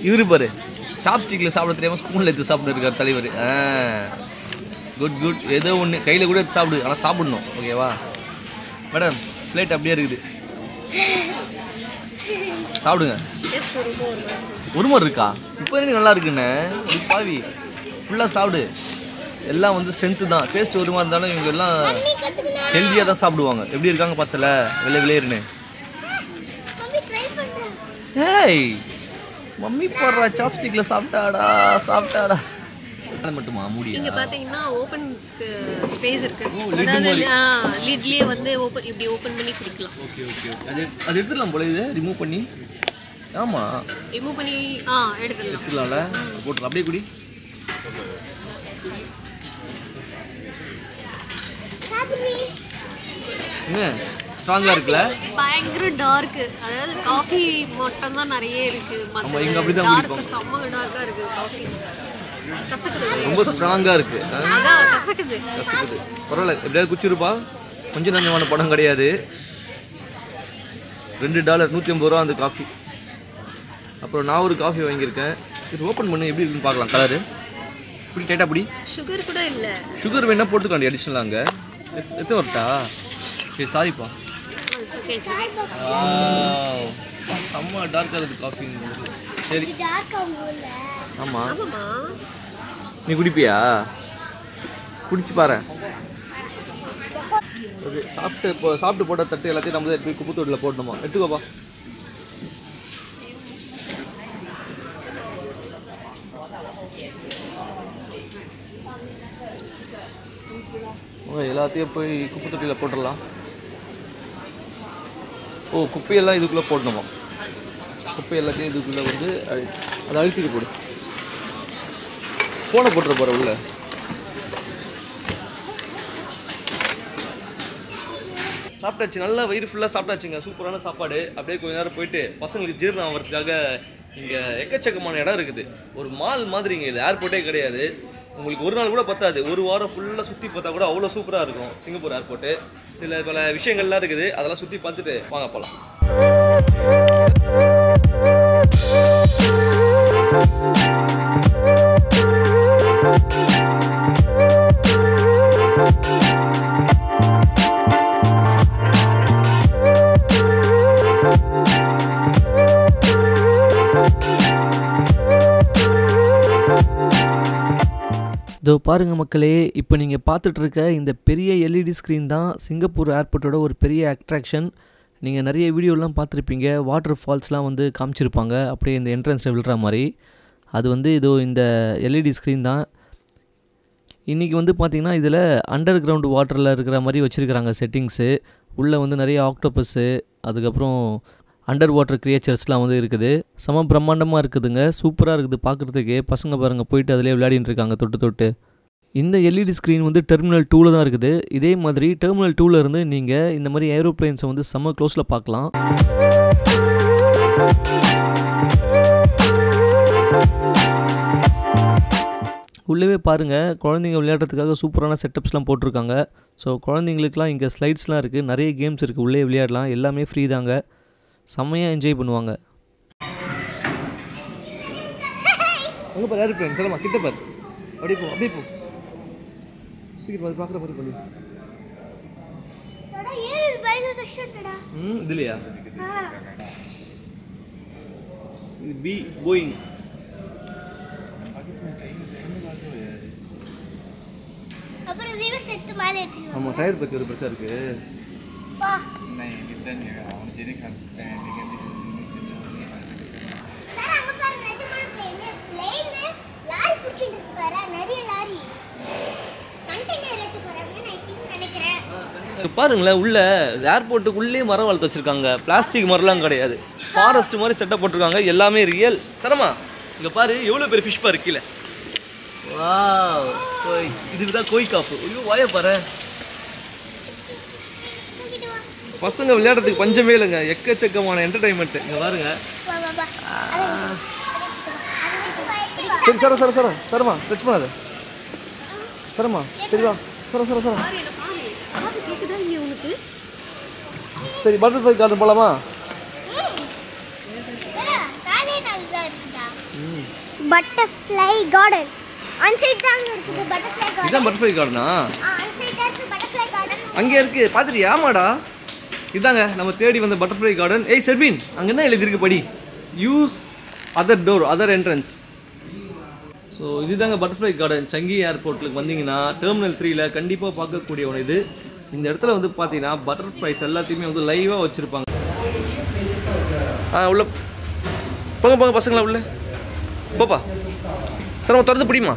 இவரு பாரு, சாப்ஸ்டிக்கில் சாப்பிட தெரியாமல் ஸ்பூனில் எடுத்து சாப்பிட்டு இருக்கார் தலைவர். Good good. ஏதோ ஒன்று கையில் கூட எடுத்து சாப்பிடு, ஆனால் சாப்பிடணும். ஓகேவா மேடம்? பிளேட் அப்படியே இருக்குது, சாப்பிடுங்க. ஒரு மாதிரி இருக்கா? இப்போ நல்லா இருக்குண்ணே. பாவி ஃபுல்லாக சாப்பிடு. எல்லாம் வந்து ஸ்ட்ரென்த்து தான். டேஸ்ட் ஒரு மாதிரி இருந்தாலும் இவங்க எல்லாம் ஹெல்த்தியாக தான் சாப்பிடுவாங்க. எப்படி இருக்காங்க பார்த்தல, விளையாடுன்னு. ஏய் மம்மி போடுறா சாப்ஸ்டிக்கில் சாப்பிட்டாடா. அது மட்டுமா முடியும்? இங்க பாத்தீங்கன்னா ஓபன் ஸ்பேஸ் இருக்கு. அதாவது லிட்லயே வந்து இப்படி ஓபன் பண்ணி குடிக்கலாம். Okay okay. அது எடுத்துடலாம் போல. இது ரிமூவ் பண்ணி. ஆமா, ரிமூவ் பண்ணி எடுத்துடலாம்ல. போட்டுலாம் அப்படியே குடி. என்ன ஸ்ட்ராங்கா இருக்குல்ல? பயங்கர டார்க். அதாவது காஃபி மட்டும் தான் நிறைய இருக்கு. நம்ம இங்க அப்படி தான் குடிப்போம். செம்ம டார்க்கா இருக்கு காஃபி. கசக்குது. ரொம்ப ஸ்ட்ராங்கா இருக்கு. அதான் கசக்குது. பரவாயில்ல, எப்படியாவது குச்சிருப்பா. கொஞ்சம் நஞ்சமான படம் கிடையாது. $2 150 ரூபா அந்த காஃபி. அப்புறம் நான் ஒரு காஃபி வாங்கியிருக்கேன். இது ஓப்பன் பண்ணி எப்படி இருக்குன்னு பார்க்கலாம். கலரு இப்படி டைட்டாக பிடி. சுகர் கூட இல்லை. சுகர் வேணால் போட்டுக்காண்டி அடிஷ்னலாக அங்கே எத்தனை வரட்டா? சரி சாரிப்பா. செம்ம டார்க்காக இருக்குது காஃபி. சரி ஆமாம். நீ குடிப்பியா? குடிச்சு பாரு. ஓகே, சாப்பிட்டு போட்ட தட்டு எல்லாத்தையும் நம்ம தான் எடுத்து குப்பை தொட்டியில் போடணுமா? எடுத்துக்கோப்பா. எல்லாத்தையும் போய் குப்பை தொட்டியில் போட்டுடலாம். ஓ, குப்பையெல்லாம் இதுக்குள்ளே போடணுமா? குப்பை எல்லாத்தையும் இதுக்குள்ளே வந்து அதை அழுத்திட்டு போடு. ஃபோனை போட்டுற போகிற உள்ள. சாப்பிட்டாச்சு, நல்லா வயிறு ஃபுல்லாக சாப்பிட்டாச்சுங்க. சூப்பரான சாப்பாடு. அப்படியே கொஞ்ச நேரம் போயிட்டு பசங்களுக்கு ஜீரணம் ஆகிறதுக்காக இங்கே எக்கச்சக்கமான இடம் இருக்குது. ஒரு மால் மாதிரி. இங்கே இது ஏர்போர்ட்டே கிடையாது. உங்களுக்கு ஒரு நாள் கூட பத்தாது. ஒரு வாரம் ஃபுல்லாக சுற்றி பார்த்தா கூட அவ்வளோ சூப்பராக இருக்கும் சிங்கப்பூர் ஏர்போர்ட்டு. சில பல விஷயங்கள்லாம் இருக்குது, அதெல்லாம் சுற்றி பார்த்துட்டு வாங்க போகலாம். இதோ பாருங்கள் மக்களே, இப்போ நீங்கள் பார்த்துட்ருக்க இந்த பெரிய எல்இடி ஸ்க்ரீன் தான் சிங்கப்பூர் ஏர்போர்ட்டோட ஒரு பெரிய அட்ராக்ஷன். நீங்கள் நிறைய வீடியோலாம் பார்த்துருப்பீங்க. வாட்டர் ஃபால்ஸ்லாம் வந்து காமிச்சிருப்பாங்க அப்படியே இந்த என்ட்ரன்ஸில் விழுற மாதிரி. அது வந்து இதோ இந்த எல்இடி ஸ்க்ரீன் தான். இன்றைக்கி வந்து பார்த்திங்கன்னா இதில் அண்டர் கிரவுண்ட் வாட்டரில் இருக்கிற மாதிரி வச்சுருக்கிறாங்க செட்டிங்ஸு. உள்ளே வந்து நிறைய ஆக்டோபஸ்ஸு, அதுக்கப்புறம் அண்டர் வாட்டர் கிரியேச்சர்ஸ்லாம் வந்து இருக்குது. செம பிரம்மாண்டமாக இருக்குதுங்க. சூப்பராக இருக்குது பார்க்குறதுக்கே. பசங்க பாருங்கள் போயிட்டு அதிலே விளையாடிட்டு இருக்காங்க தொட்டு. இந்த எல்இடி ஸ்க்ரீன் வந்து டெர்மினல் 2ல் தான் இருக்குது. இதே மாதிரி டெர்மினல் 2ல் இருந்து நீங்கள் இந்த மாதிரி ஏரோப்ளைன்ஸை வந்து செம்ம க்ளோஸில் பார்க்கலாம். உள்ளவே பாருங்கள், குழந்தைங்க விளையாடுறதுக்காக சூப்பரான செட்டப்ஸ்லாம் போட்டிருக்காங்க. ஸோ குழந்தைங்களுக்குலாம் இங்கே ஸ்லைட்ஸ்லாம் இருக்குது, நிறைய கேம்ஸ் இருக்குது, உள்ளே விளையாடலாம். எல்லாமே ஃப்ரீ தாங்க. செம்மையாக என்ஜாய் பண்ணுவாங்க. அங்கே பாரு ஏரோப்ளைன். சரிம்மா கிட்ட பாரு. அப்படியே போ. சீக்கிரம் அது பார்க்குற மாதிரி பண்ணி. இதுலையா இது பி போயிங். ஆமாம் டயர் பற்றி ஒரு பெருசாக இருக்கு. பாருங்களேன் உள்ள ஏர்போர்ட்டுக்குள்ளே மரம் வளர்த்து வச்சிருக்காங்க. பிளாஸ்டிக் மரம்லாம் கிடையாது, ஃபாரஸ்ட் மாதிரி செட்டப் போட்டிருக்காங்க. எல்லாமே ரியல். சரமா இங்கே பாரு எவ்வளோ பெரிய ஃபிஷ் பாரு கீழே. வாவ் கோய், இதுதான் கோய் காப்பு. ஐயோ வாய பாரு. பசங்க விளையாடுறதுக்கு பஞ்சமே இல்லைங்க, எக்கச்சக்கமான என்டர்டைன்மெண்ட். இங்கே பாருங்க. சரி சர சர சர சரமா டச் பண்ணாத சரமா. சரி வா சர சர சர. சரி பட்டர்ஃப்ளை கார்டன் போலாமா? பட்டர்ஃப்ளை கார்டன் அன்சைட் தாங்க இருக்குது. பட்டர்ஃப்ளை கார்டன் இதான் பட்டர்ஃப்ளை கார்டனா? அன்சைட் இருக்கு பட்டர்ஃப்ளை கார்டன். அங்கே இருக்கு பாத்துறியா? ஆமாடா இதாங்க நம்ம தேடி வந்த பட்டர்ஃப்ளை கார்டன். ஏய் செர்வின் அங்கே என்ன எழுதிருக்கு படி. Use other door other entrance. So இதுதாங்க பட்டர்ஃப்ளை கார்டன். சங்கி ஏர்போர்ட்டுக்கு வந்தீங்கன்னா டெர்மினல் 3ல கண்டிப்பாக பார்க்கக்கூடிய ஒன்று இது. இந்த இடத்துல வந்து பார்த்தீங்கன்னா பட்டர்ஃப்ளைஸ் எல்லாத்தையுமே வந்து லைவாக வச்சுருப்பாங்க. உள்ள போங்க போங்க பசங்களா உள்ள போப்பா. சார் திறந்து பிடிமா.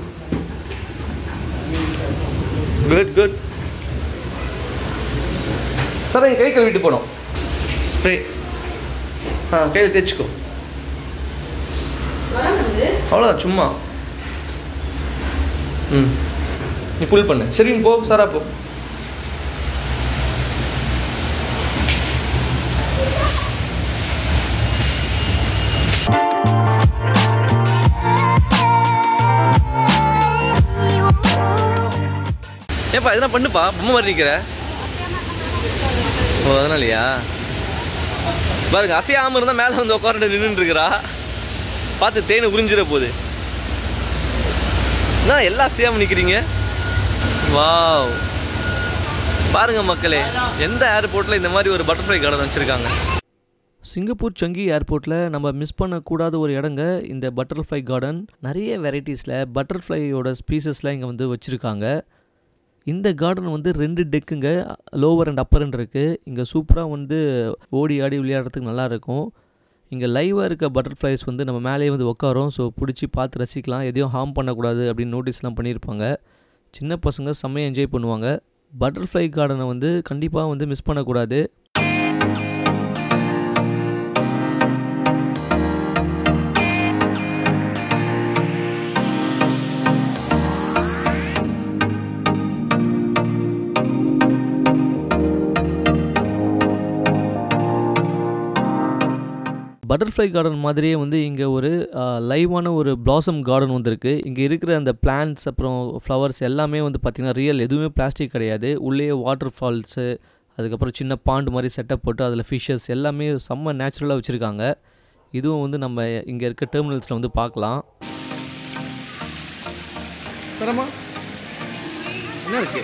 Good good. சார் எங்கள் கை கழுவிட்டு போனோம். ஸ்ப்ரே கையில் தேய்ச்சிக்கோ. அவ்வளோதான் சும்மா. நீ புல் பண்ணு. சரி போ சாரா போ. ஏப்பா எதனா பண்ணுப்பா, பொம்மை மாதிரி இருக்கிற. ஓ அதனாலயா? பாருங்க அசையாமல் இருந்தால் மேலே வந்து உட்காந்துட்டு நின்றுட்டு இருக்கிறா. பார்த்து தேனை உறிஞ்சிட போகுது. என்ன எல்லாம் அசையாமல் நிற்கிறீங்க? வாவ் பாருங்க மக்களே, எந்த ஏர்போர்ட்டில் இந்த மாதிரி ஒரு பட்டர்ஃப்ளை கார்டன் வச்சுருக்காங்க. சிங்கப்பூர் சங்கி ஏர்போர்ட்டில் நம்ம மிஸ் பண்ணக்கூடாத ஒரு இடங்க இந்த பட்டர்ஃப்ளை கார்டன். நிறைய வெரைட்டிஸில் பட்டர்ஃப்ளையோட ஸ்பீசஸ்லாம் இங்கே வந்து வச்சுருக்காங்க. இந்த கார்டன் வந்து 2 டெக்குங்க, லோவர் அண்ட் அப்பர்ன்னு இருக்குது. இங்கே சூப்பராக வந்து ஓடி ஆடி விளையாடுறதுக்கு நல்லாயிருக்கும். இங்கே லைவாக இருக்க பட்டர்ஃப்ளைஸ் வந்து நம்ம மேலேயே வந்து உட்காரோம். ஸோ பிடிச்சி பார்த்து ரசிக்கலாம். எதையும் ஹார்ம் பண்ணக்கூடாது அப்படின்னு நோட்டீஸ்லாம் பண்ணியிருப்பாங்க. சின்ன பசங்க செம்மையாக என்ஜாய் பண்ணுவாங்க. பட்டர்ஃப்ளை கார்டனை வந்து கண்டிப்பாக வந்து மிஸ் பண்ணக்கூடாது. பட்டர்ஃப்ளை கார்டன் மாதிரியே வந்து இங்கே ஒரு லைவான ஒரு பிளாசம் கார்டன் வந்துருக்கு. இங்கே இருக்கிற அந்த பிளான்ட்ஸ் அப்புறம் ஃப்ளவர்ஸ் எல்லாமே வந்து பார்த்திங்கன்னா ரியல், எதுவுமே பிளாஸ்டிக் கிடையாது. உள்ளே வாட்டர் ஃபால்ஸு, அதுக்கப்புறம் சின்ன பாண்டு மாதிரி செட்டப் போட்டு அதில் ஃபிஷ்ஷஸ் எல்லாமே செம்ம நேச்சுரலாக வச்சுருக்காங்க. இதுவும் வந்து நம்ம இங்கே இருக்க டெர்மினல்ஸில் வந்து பார்க்கலாம். சரமா என்ன இருக்கு?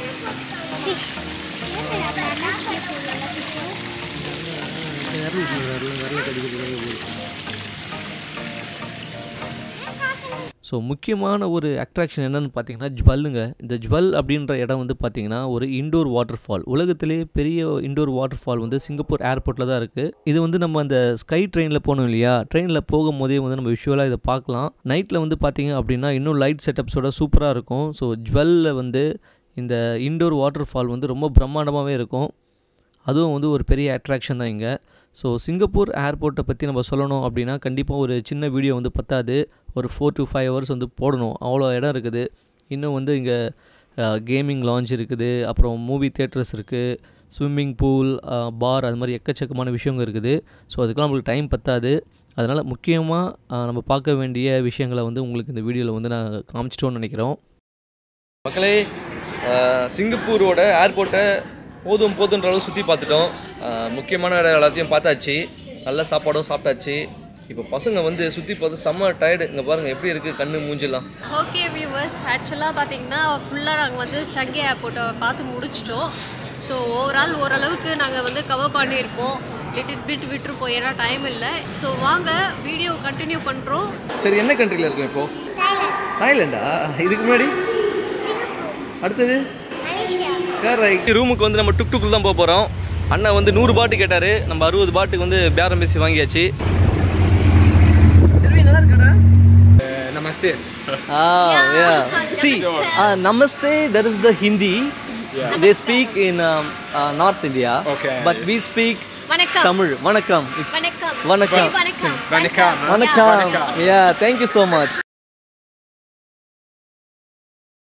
ஸோ முக்கியமான ஒரு அட்ராக்ஷன் என்னென்னு பார்த்தீங்கன்னா ஜுவல்லுங்க. இந்த ஜுவல் அப்படின்ற இடம் வந்து பார்த்திங்கன்னா ஒரு இண்டோர் வாட்டர் ஃபால். உலகத்திலே பெரிய இண்டோர் வாட்டர் ஃபால் வந்து சிங்கப்பூர் ஏர்போர்ட்டில் தான் இருக்குது. இது வந்து நம்ம அந்த ஸ்கை ட்ரெயினில் போனோம் இல்லையா, ட்ரெயினில் போகும்போதே வந்து நம்ம விஷுவலாக இதை பார்க்கலாம். நைட்டில் வந்து பார்த்திங்க அப்படின்னா இன்னும் லைட் செட்டப்ஸோட சூப்பராக இருக்கும். ஸோ ஜுவல்லில் வந்து இந்த இண்டோர் வாட்டர் ஃபால் வந்து ரொம்ப பிரம்மாண்டமாகவே இருக்கும். அதுவும் வந்து ஒரு பெரிய அட்ராக்ஷன் தான் இங்கே. ஸோ சிங்கப்பூர் ஏர்போர்ட்டை பற்றி நம்ம சொல்லணும் அப்படின்னா கண்டிப்பாக ஒரு சின்ன வீடியோ வந்து பத்தாது. ஒரு 4 to 5 hours வந்து போடணும், அவ்வளோ இடம் இருக்குது. இன்னும் வந்து இங்கே கேமிங் லான்ச் இருக்குது, அப்புறம் மூவி தியேட்டர்ஸ் இருக்குது, ஸ்விம்மிங் பூல், பார், அது மாதிரி எக்கச்சக்கமான விஷயங்கள் இருக்குது. ஸோ அதுக்கெலாம் நம்மளுக்கு டைம் பத்தாது. அதனால் முக்கியமாக நம்ம பார்க்க வேண்டிய விஷயங்களை வந்து உங்களுக்கு இந்த வீடியோவில் வந்து நான் காமிச்சிட்டோன்னு நினைக்கிறோம். மக்களே, சிங்கப்பூரோட ஏர்போர்ட்டை போதுன்ற அளவு சுற்றி பார்த்துட்டோம். முக்கியமான இடம் எல்லாத்தையும் பார்த்தாச்சு. நல்ல சாப்பாடும் சாப்பிட்டாச்சு. இப்போ பசங்க வந்து சுற்றி பார்த்து செம்ம டயர்டு. இங்கே பாருங்கள் எப்படி இருக்குது கண்ணு மூஞ்செல்லாம். ஓகே வியூவர்ஸ், ஆக்சுவலாக பார்த்தீங்கன்னா ஃபுல்லாக நாங்கள் வந்து சங்கி ஏர்போர்ட்டை பார்த்து முடிச்சிட்டோம். ஸோ ஓவரால் ஓரளவுக்கு நாங்கள் வந்து கவர் பண்ணியிருப்போம். லிட்டில் பிட் விட்டுருப்போம் ஏன்னா டைம் இல்லை. ஸோ வாங்க வீடியோ கண்டினியூ பண்ணுறோம். சரி, என்ன கண்ட்ரியில் இருக்கும் இப்போ? தாய்லாண்டா? இதுக்கு முன்னாடி அடுத்தது ரூமுக்கு வந்து நம்ம டுக் டுக்கில் தான் போக போகிறோம். அண்ணா வந்து 100 பாட்டு கேட்டார். நம்ம 60 பாட்டுக்கு வந்து பேரம் பேசி வாங்கியாச்சு. நல்லா இருக்காடா? Namaste. See, namaste, that is the Hindi. They speak in North India. Okay. But we speak வணக்கம். Tamil. Vanakkam. வணக்கம். Vanakkam. வணக்கம். Vanakkam. Vanakkam. Yeah, thank you so much.